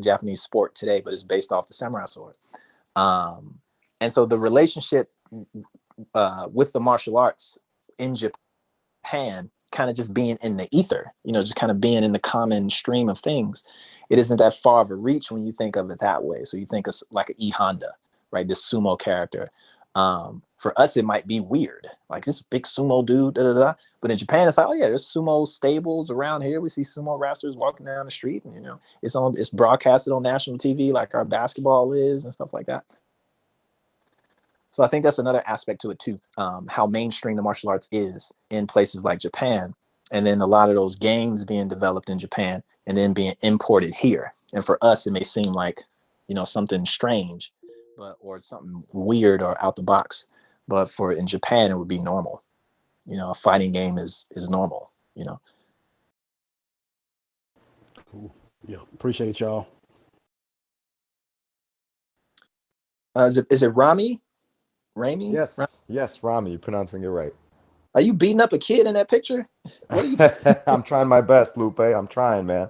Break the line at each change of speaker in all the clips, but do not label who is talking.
Japanese sport today, but it's based off the samurai sword. And so the relationship with the martial arts in Japan kind of just being in the ether, just kind of being in the common stream of things. It isn't that far of a reach when you think of it that way. So you think of like an E Honda, right? This sumo character. For us, it might be weird, like this big sumo dude, da, da, da. But in Japan, it's like, oh yeah, there's sumo stables around here. We see sumo wrestlers walking down the street, and it's broadcasted on national TV like our basketball is and stuff like that. So I think that's another aspect to it too, how mainstream the martial arts is in places like Japan, and then a lot of those games being developed in Japan and then being imported here. And for us, it may seem like something strange, or something weird or out the box. But in Japan, it would be normal. A fighting game is normal.
Cool. Yeah, appreciate y'all.
Is it Rami? Rami?
Yes, Rami. You're pronouncing it right.
Are you beating up a kid in that picture? What are you doing?
I'm trying my best, Lupe. I'm trying, man.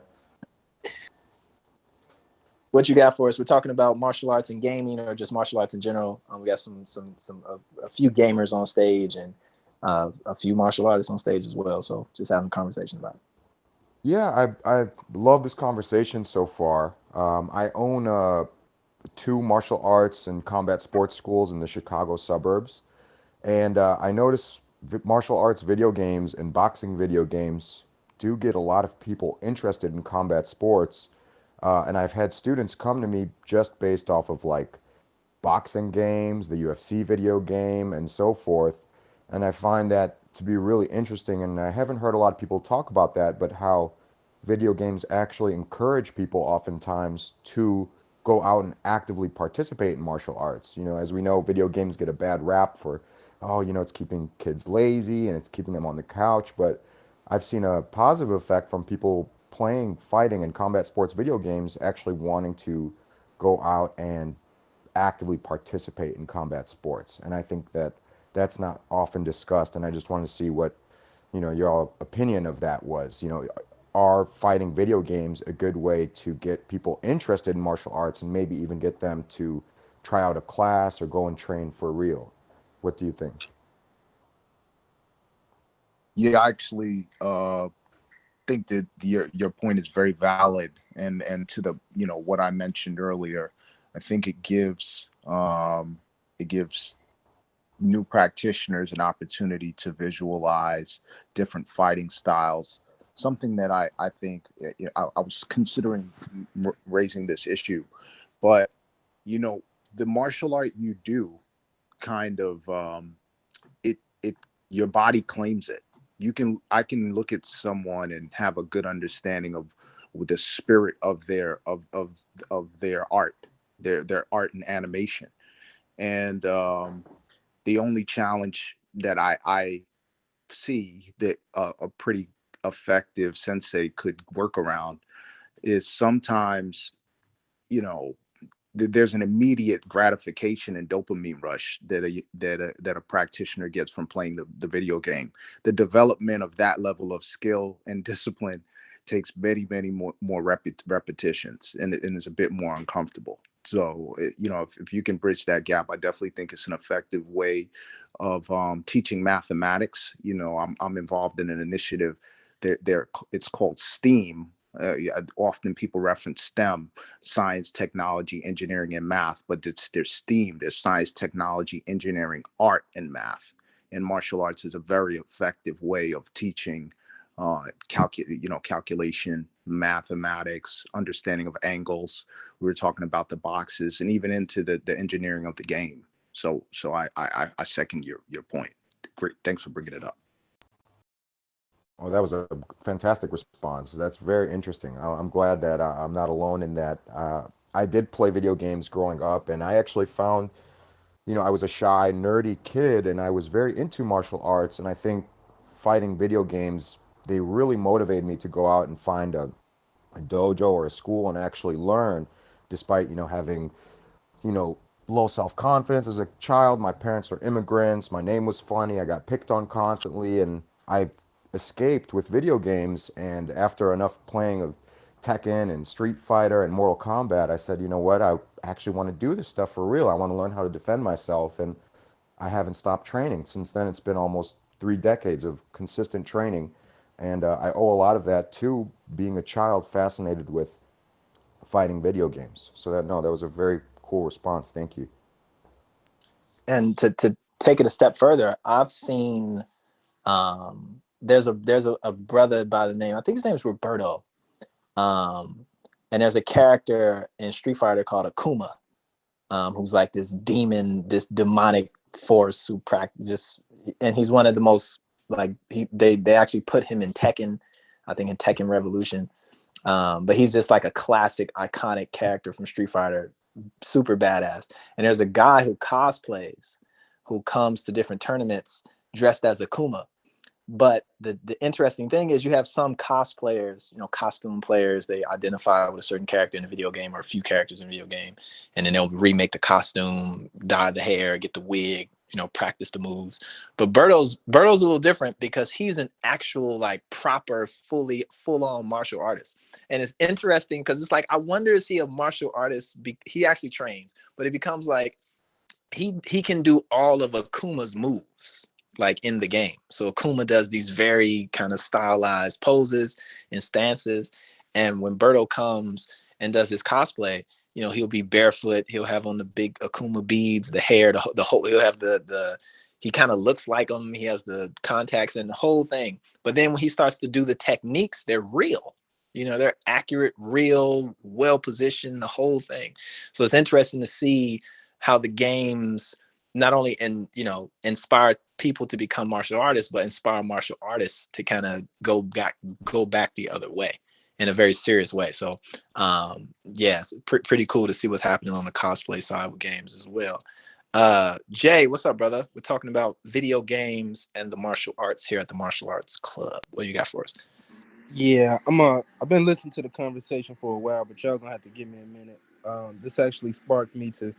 What you got for us? We're talking about martial arts and gaming, or just martial arts in general. We got a few gamers on stage and a few martial artists on stage as well. So just having a conversation about it.
Yeah, I love this conversation so far. I own 2 martial arts and combat sports schools in the Chicago suburbs, and I notice martial arts video games and boxing video games do get a lot of people interested in combat sports. And I've had students come to me just based off of like boxing games, the UFC video game, and so forth. And I find that to be really interesting. And I haven't heard a lot of people talk about that, but how video games actually encourage people oftentimes to go out and actively participate in martial arts. As we know, video games get a bad rap for, it's keeping kids lazy and it's keeping them on the couch. But I've seen a positive effect from people playing fighting and combat sports video games actually wanting to go out and actively participate in combat sports. And I think that that's not often discussed, and I just wanted to see what your opinion of that was. Are fighting video games a good way to get people interested in martial arts and maybe even get them to try out a class or go and train for real? What do you think?
Yeah, I actually think that your point is very valid, and to the what I mentioned earlier, I think it gives new practitioners an opportunity to visualize different fighting styles. Something that I think I was considering raising this issue, but the martial art you do kind of it your body claims it. I can look at someone and have a good understanding of the spirit of their art, their art and animation. And the only challenge that I see that a pretty effective sensei could work around is sometimes, there's an immediate gratification and dopamine rush that a practitioner gets from playing the video game. The development of that level of skill and discipline takes many more repetitions, and is a bit more uncomfortable. So if you can bridge that gap, I definitely think it's an effective way of teaching mathematics. I'm involved in an initiative. It's called STEAM. Yeah, often people reference STEM, science, technology, engineering, and math, but there's STEAM, there's science, technology, engineering, art, and math. And martial arts is a very effective way of teaching calculation, mathematics, understanding of angles. We were talking about the boxes and even into the engineering of the game. So I second your point. Great. Thanks for bringing it up.
Oh, that was a fantastic response. That's very interesting. I'm glad that I'm not alone in that. I did play video games growing up, and I actually found, I was a shy, nerdy kid, and I was very into martial arts. And I think fighting video games, they really motivated me to go out and find a dojo or a school and actually learn, despite, having, low self-confidence as a child. My parents are immigrants. My name was funny. I got picked on constantly, and I escaped with video games. And after enough playing of Tekken and Street Fighter and Mortal Kombat, I said, you know what? I actually want to do this stuff for real. I want to learn how to defend myself, and I haven't stopped training. Since then, it's been almost 3 decades of consistent training, and I owe a lot of that to being a child fascinated with fighting video games. So that was a very cool response. Thank you.
And to take it a step further, I've seen there's a brother by the name, I think his name is Roberto. And there's a character in Street Fighter called Akuma, who's like this demon, this demonic force who practice, and he's one of the most like they actually put him in Tekken, I think in Tekken Revolution. But he's just like a classic, iconic character from Street Fighter, super badass. And there's a guy who cosplays, who comes to different tournaments dressed as Akuma. But the interesting thing is you have some cosplayers, costume players, they identify with a certain character in a video game or a few characters in a video game, and then they'll remake the costume, dye the hair, get the wig, practice the moves. But Berto's a little different because he's an actual like proper, full-on martial artist. And it's interesting because it's like, I wonder, is he a martial artist? He actually trains, but it becomes like he can do all of Akuma's moves like in the game. So Akuma does these very kind of stylized poses and stances. And when Berto comes and does his cosplay, he'll be barefoot. He'll have on the big Akuma beads, the hair, the whole, he'll have he kind of looks like him. He has the contacts and the whole thing. But then when he starts to do the techniques, they're real. They're accurate, real, well-positioned, the whole thing. So it's interesting to see how the games not only inspire people to become martial artists, but inspire martial artists to kind of go back the other way in a very serious way. So it's pretty cool to see what's happening on the cosplay side with games as well. Jay, what's up, brother? We're talking about video games and the martial arts here at the Martial Arts Club. What you got for us?
Yeah, I've been listening to the conversation for a while, but y'all gonna have to give me a minute. This actually sparked me to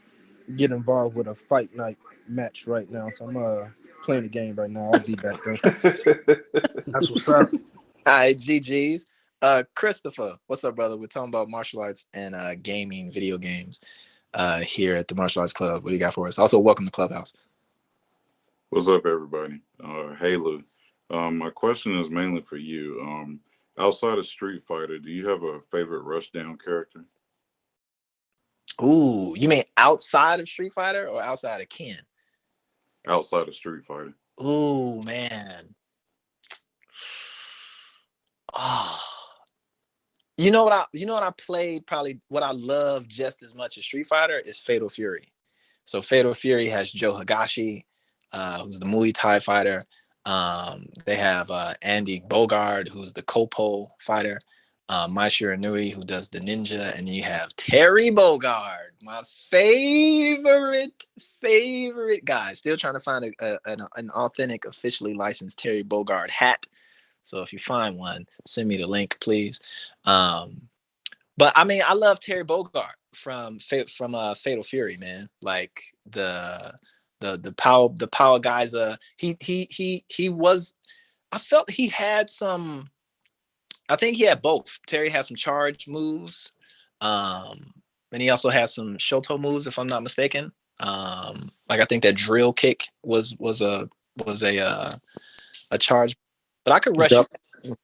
get involved with a fight night match right now, so I'm playing the game right now. I'll be back though.
That's what's up.
All right, GG's. Christopher, what's up, brother? We're talking about martial arts and gaming, video games here at the Martial Arts Club. What do you got for us? Also, welcome to Clubhouse.
What's up, everybody? Hey, Lou. My question is mainly for you. Outside of Street Fighter, do you have a favorite Rushdown character?
Ooh, you mean outside of Street Fighter or outside of Ken?
Outside of Street Fighter.
Ooh, man. Oh. You know what I played, probably what I love just as much as Street Fighter is Fatal Fury. So Fatal Fury has Joe Higashi, who's the Muay Thai fighter. They have Andy Bogard, who's the Kopo fighter. Mai Shiranui, who does the ninja, and you have Terry Bogard, my favorite guy. Still trying to find an authentic, officially licensed Terry Bogard hat. So if you find one, send me the link, please. But I mean, I love Terry Bogard from Fatal Fury, man. Like the power guys. He was. I felt he had some. I think he had both. Terry had some charge moves, and he also had some Shoto moves, if I'm not mistaken. Like I think that drill kick was a charge, but I could rush you.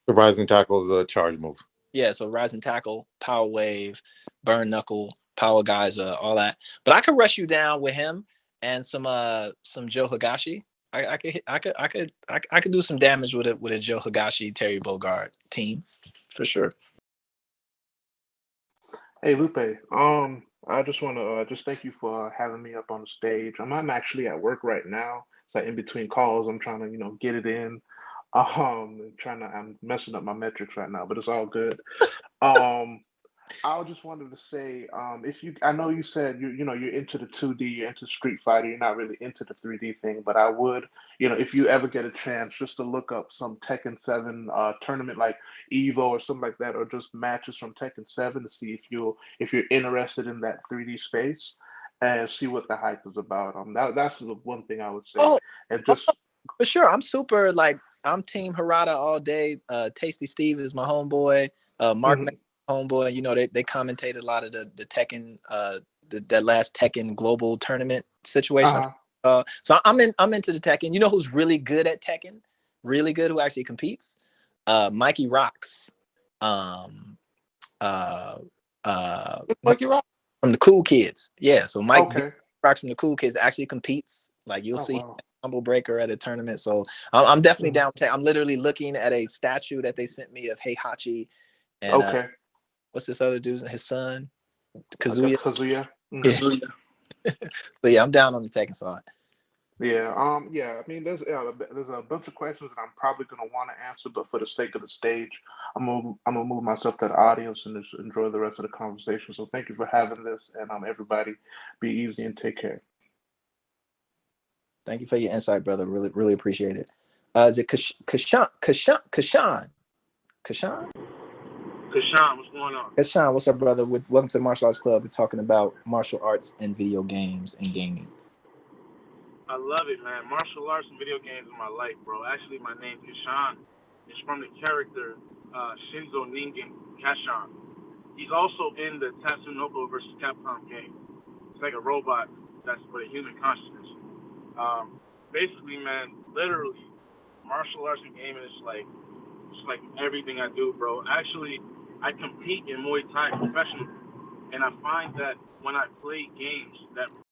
The rising tackle is a charge move.
Yeah, so rising tackle, power wave, burn knuckle, power geyser, all that. But I could rush you down with him and some Joe Higashi. I could do some damage with a Joe Higashi Terry Bogard team for sure.
Hey Lupe, I just want to just thank you for having me up on the stage. I'm actually at work right now, so in between calls, I'm trying to get it in. I'm messing up my metrics right now, but it's all good. I just wanted to say, I know you said you're into the 2D, you're into Street Fighter, you're not really into the 3D thing, but I would, if you ever get a chance, just to look up some Tekken 7 tournament like Evo or something like that, or just matches from Tekken 7 to see if you're interested in that 3D space and see what the hype is about. That's the one thing I would say, and just
for sure, I'm Team Harada all day. Tasty Steve is my homeboy. Mark.
Mhm.
homeboy. You know, they commentated a lot of the Tekken, that last Tekken global tournament situation. So I'm into the Tekken. You know who's really good at Tekken? Really good, who actually competes? Mikey Rocks.
Mikey Rock.
From the Cool Kids. Yeah, so Mike
Okay.
Rocks from the Cool Kids actually competes. Like you'll see
Wow.
Humble Breaker at a tournament. So I'm definitely
Mhm.
down. I'm literally looking at a statue that they sent me of Heihachi and
Okay.
what's this other dude? His son,
I guess
Kazuya.
Kazuya.
Yeah. So yeah, I'm down on the Tekken side.
Yeah. Yeah. I mean, there's a bunch of questions that I'm probably gonna want to answer, but for the sake of the stage, I'm gonna move myself to the audience and just enjoy the rest of the conversation. So thank you for having this, and everybody, be easy and take care.
Thank you for your insight, brother. Really, really appreciate it. Is it Kashan?
Kashan, what's going on?
Kashan, what's up, brother? Welcome to the Martial Arts Club. We're talking about martial arts and video games and gaming.
I love it, man. Martial arts and video games is my life, bro. Actually, my name Kashan is from the character Shinzo Ningen Kashan. He's also in the Tatsunoko versus Capcom game. It's like a robot that's with a human consciousness. Basically, man, literally, martial arts and gaming is like everything I do, bro. Actually, I compete in Muay Thai professionally, and I find that when I play games that